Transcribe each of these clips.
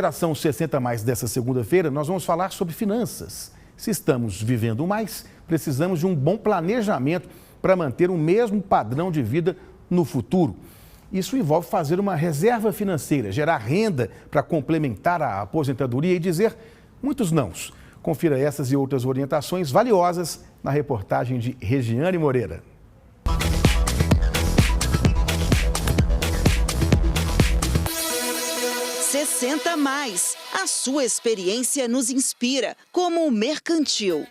Geração 60 Mais dessa segunda-feira, nós vamos falar sobre finanças. Se estamos vivendo mais, precisamos de um bom planejamento para manter o mesmo padrão de vida no futuro. Isso envolve fazer uma reserva financeira, gerar renda para complementar a aposentadoria e dizer muitos nãos. Confira essas e outras orientações valiosas na reportagem de Regiane Moreira. Sessenta Mais. A sua experiência nos inspira, como o Mercantil.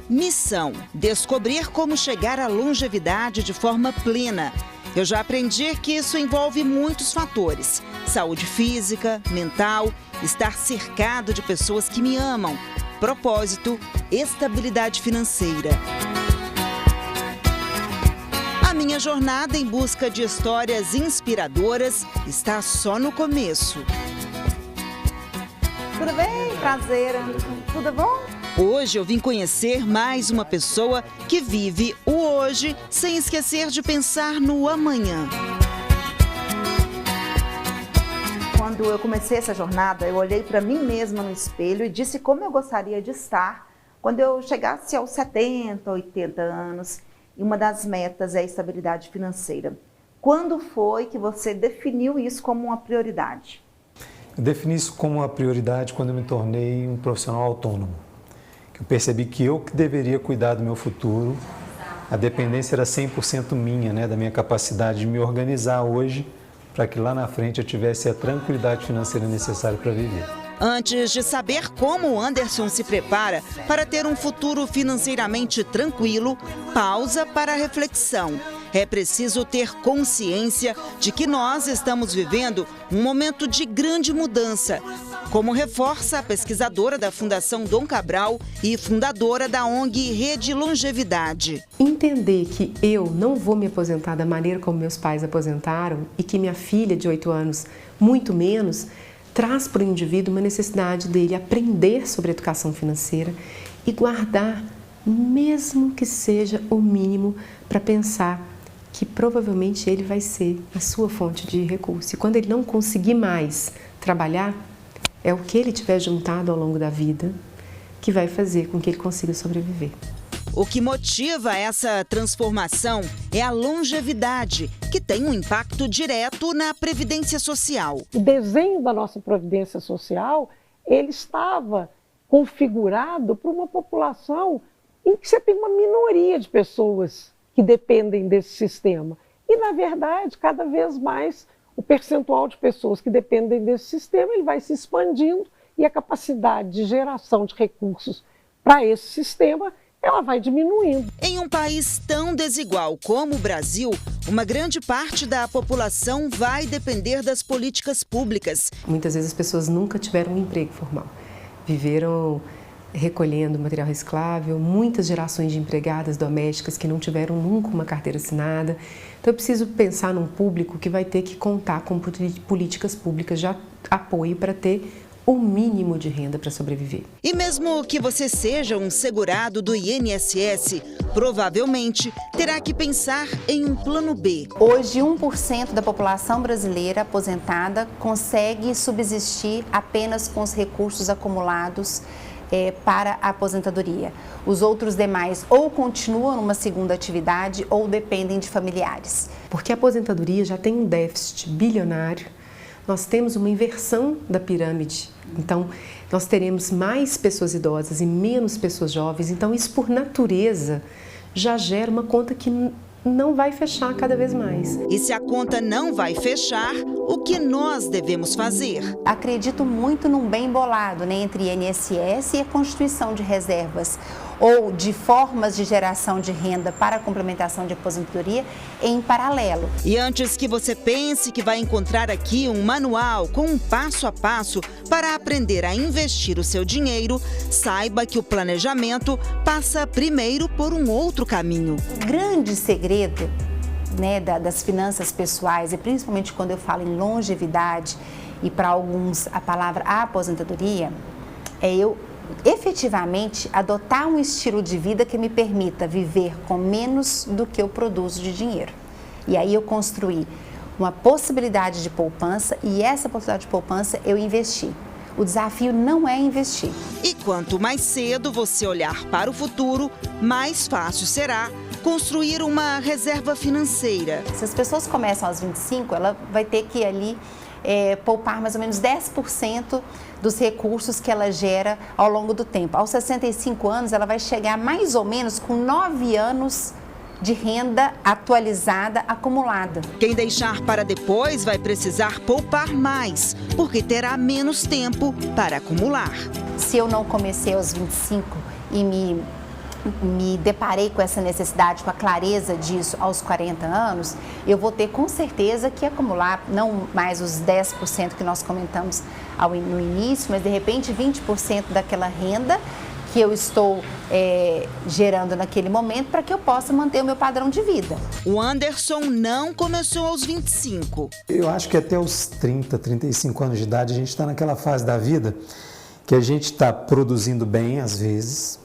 Missão: descobrir como chegar à longevidade de forma plena. Eu já aprendi que isso envolve muitos fatores: saúde física, mental, estar cercado de pessoas que me amam, propósito, estabilidade financeira. A minha jornada em busca de histórias inspiradoras está só no começo. Tudo bem? Prazer. Tudo bom? Hoje eu vim conhecer mais uma pessoa que vive o hoje sem esquecer de pensar no amanhã. Quando eu comecei essa jornada, eu olhei para mim mesma no espelho e disse como eu gostaria de estar quando eu chegasse aos 70, 80 anos. E uma das metas é a estabilidade financeira. Quando foi que você definiu isso como uma prioridade? Eu defini isso como uma prioridade quando eu me tornei um profissional autônomo. Eu percebi que eu que deveria cuidar do meu futuro. A dependência era 100% minha, da minha capacidade de me organizar hoje para que lá na frente eu tivesse a tranquilidade financeira necessária para viver. Antes de saber como o Anderson se prepara para ter um futuro financeiramente tranquilo, pausa para a reflexão. É preciso ter consciência de que nós estamos vivendo um momento de grande mudança, como reforça a pesquisadora da Fundação Dom Cabral e fundadora da ONG Rede Longevidade. Entender que eu não vou me aposentar da maneira como meus pais aposentaram e que minha filha de 8 anos, muito menos, traz para o indivíduo uma necessidade dele aprender sobre educação financeira e guardar, mesmo que seja o mínimo, para pensar que provavelmente ele vai ser a sua fonte de recurso. E quando ele não conseguir mais trabalhar, é o que ele tiver juntado ao longo da vida que vai fazer com que ele consiga sobreviver. O que motiva essa transformação é a longevidade, que tem um impacto direto na Previdência Social. O desenho da nossa Previdência Social, ele estava configurado para uma população em que você tem uma minoria de pessoas que dependem desse sistema. E, na verdade, cada vez mais o percentual de pessoas que dependem desse sistema ele vai se expandindo e a capacidade de geração de recursos para esse sistema ela vai diminuindo. Em um país tão desigual como o Brasil, uma grande parte da população vai depender das políticas públicas. Muitas vezes as pessoas nunca tiveram um emprego formal, viveram recolhendo material reciclável, muitas gerações de empregadas domésticas que não tiveram nunca uma carteira assinada. Então eu preciso pensar num público que vai ter que contar com políticas públicas de apoio para ter o mínimo de renda para sobreviver. E mesmo que você seja um segurado do INSS, provavelmente terá que pensar em um plano B. Hoje, 1% da população brasileira aposentada consegue subsistir apenas com os recursos acumulados para a aposentadoria. Os outros demais ou continuam numa segunda atividade ou dependem de familiares. Porque a aposentadoria já tem um déficit bilionário. Nós temos uma inversão da pirâmide, então nós teremos mais pessoas idosas e menos pessoas jovens, então isso por natureza já gera uma conta que não vai fechar cada vez mais. E se a conta não vai fechar, o que nós devemos fazer? Acredito muito num bem bolado, entre INSS e a constituição de reservas ou de formas de geração de renda para a complementação de aposentadoria em paralelo. E antes que você pense que vai encontrar aqui um manual com um passo a passo para aprender a investir o seu dinheiro, saiba que o planejamento passa primeiro por um outro caminho. O grande segredo das finanças pessoais, e principalmente quando eu falo em longevidade, e para alguns a palavra aposentadoria, é eu efetivamente adotar um estilo de vida que me permita viver com menos do que eu produzo de dinheiro. E aí eu construir uma possibilidade de poupança e essa possibilidade de poupança eu investi. O desafio não é investir. E quanto mais cedo você olhar para o futuro, mais fácil será construir uma reserva financeira. Se as pessoas começam aos 25, ela vai ter que ali poupar mais ou menos 10% dos recursos que ela gera ao longo do tempo. Aos 65 anos, ela vai chegar mais ou menos com 9 anos de renda atualizada acumulada. Quem deixar para depois vai precisar poupar mais, porque terá menos tempo para acumular. Se eu não comecei aos 25 e me deparei com essa necessidade, com a clareza disso aos 40 anos, eu vou ter com certeza que acumular não mais os 10% que nós comentamos no início, mas de repente 20% daquela renda que eu estou gerando naquele momento para que eu possa manter o meu padrão de vida. O Anderson não começou aos 25. Eu acho que até os 30, 35 anos de idade a gente está naquela fase da vida que a gente está produzindo bem às vezes,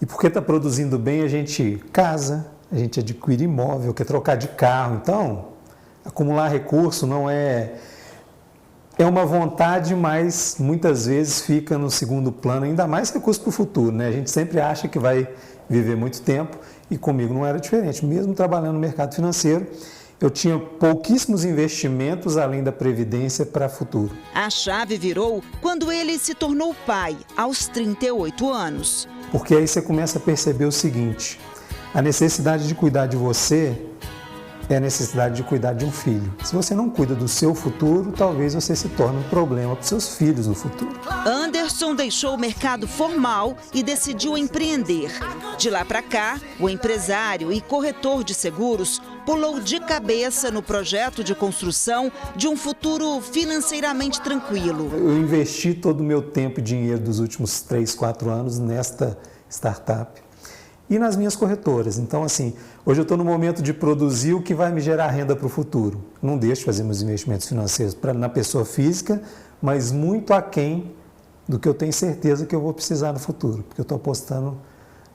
e porque está produzindo bem a gente casa, a gente adquire imóvel, quer trocar de carro. Então, acumular recurso não é uma vontade, mas muitas vezes fica no segundo plano, ainda mais recurso para o futuro, né? A gente sempre acha que vai viver muito tempo e comigo não era diferente. Mesmo trabalhando no mercado financeiro, eu tinha pouquíssimos investimentos além da previdência para o futuro. A chave virou quando ele se tornou pai, aos 38 anos. Porque aí você começa a perceber o seguinte: a necessidade de cuidar de você é a necessidade de cuidar de um filho. Se você não cuida do seu futuro, talvez você se torne um problema para os seus filhos no futuro. Anderson deixou o mercado formal e decidiu empreender. De lá para cá, o empresário e corretor de seguros pulou de cabeça no projeto de construção de um futuro financeiramente tranquilo. Eu investi todo o meu tempo e dinheiro dos últimos 3, 4 anos nesta startup e nas minhas corretoras. Então, assim, hoje eu estou no momento de produzir o que vai me gerar renda para o futuro. Não deixo de fazer meus investimentos financeiros na pessoa física, mas muito aquém do que eu tenho certeza que eu vou precisar no futuro, porque eu estou apostando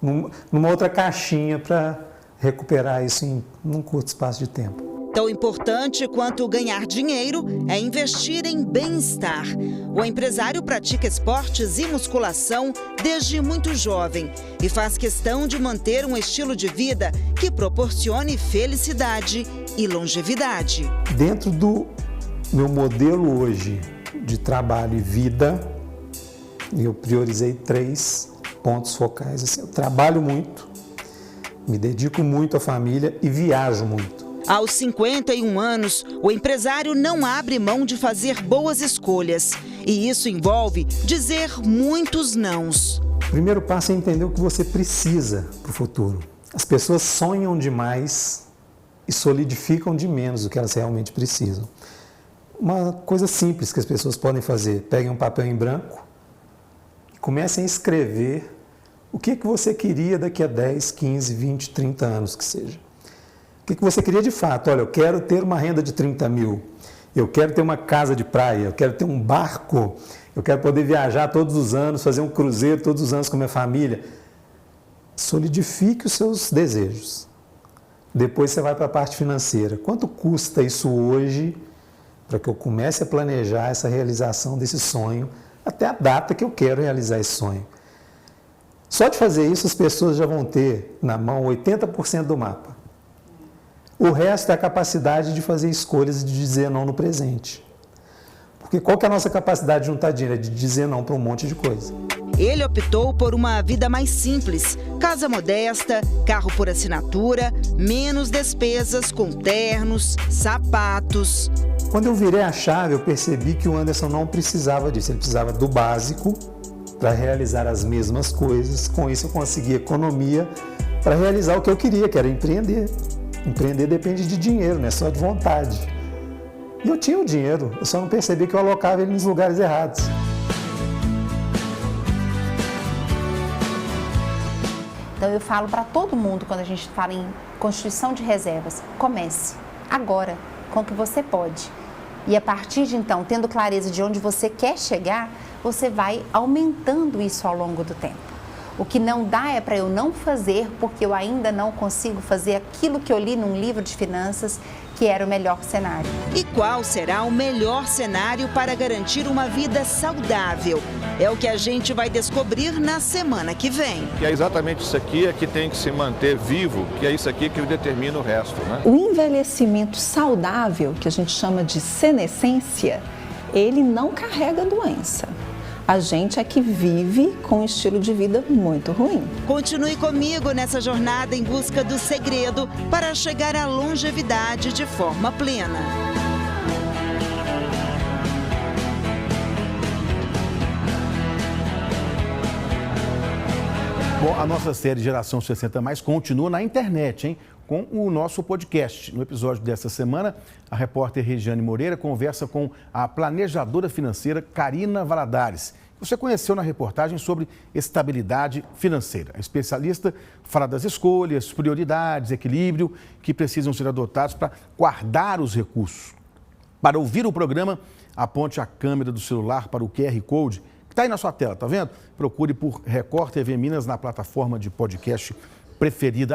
numa outra caixinha para recuperar isso num curto espaço de tempo. Tão importante quanto ganhar dinheiro é investir em bem-estar. O empresário pratica esportes e musculação desde muito jovem e faz questão de manter um estilo de vida que proporcione felicidade e longevidade. Dentro do meu modelo hoje de trabalho e vida, eu priorizei 3 pontos focais. Assim, eu trabalho muito, me dedico muito à família e viajo muito. Aos 51 anos, o empresário não abre mão de fazer boas escolhas. E isso envolve dizer muitos nãos. O primeiro passo é entender o que você precisa para o futuro. As pessoas sonham demais e solidificam de menos o que elas realmente precisam. Uma coisa simples que as pessoas podem fazer: peguem um papel em branco e comecem a escrever o que você queria daqui a 10, 15, 20, 30 anos que seja. O que você queria de fato? Olha, eu quero ter uma renda de 30 mil, eu quero ter uma casa de praia, eu quero ter um barco, eu quero poder viajar todos os anos, fazer um cruzeiro todos os anos com a minha família. Solidifique os seus desejos. Depois você vai para a parte financeira. Quanto custa isso hoje para que eu comece a planejar essa realização desse sonho até a data que eu quero realizar esse sonho? Só de fazer isso as pessoas já vão ter na mão 80% do mapa. O resto é a capacidade de fazer escolhas e de dizer não no presente. Porque qual que é a nossa capacidade de juntar dinheiro? É de dizer não para um monte de coisa. Ele optou por uma vida mais simples, casa modesta, carro por assinatura, menos despesas com ternos, sapatos. Quando eu virei a chave, eu percebi que o Anderson não precisava disso. Ele precisava do básico para realizar as mesmas coisas. Com isso eu consegui economia para realizar o que eu queria, que era empreender. Empreender depende de dinheiro, não é só de vontade. E eu tinha o dinheiro, eu só não percebi que eu alocava ele nos lugares errados. Então eu falo para todo mundo, quando a gente fala em constituição de reservas, comece agora, com o que você pode. E a partir de então, tendo clareza de onde você quer chegar, você vai aumentando isso ao longo do tempo. O que não dá é para eu não fazer porque eu ainda não consigo fazer aquilo que eu li num livro de finanças, que era o melhor cenário. E qual será o melhor cenário para garantir uma vida saudável? É o que a gente vai descobrir na semana que vem. E é exatamente isso aqui que tem que se manter vivo, que é isso aqui que determina o resto, né? O envelhecimento saudável, que a gente chama de senescência, ele não carrega doença. A gente é que vive com um estilo de vida muito ruim. Continue comigo nessa jornada em busca do segredo para chegar à longevidade de forma plena. Bom, a nossa série Geração 60+ continua na internet, hein? Com o nosso podcast. No episódio desta semana, a repórter Regiane Moreira conversa com a planejadora financeira Karina Valadares. Você conheceu na reportagem sobre estabilidade financeira. A especialista fala das escolhas, prioridades, equilíbrio que precisam ser adotados para guardar os recursos. Para ouvir o programa, aponte a câmera do celular para o QR Code que está aí na sua tela, tá vendo? Procure por Record TV Minas na plataforma de podcast preferida.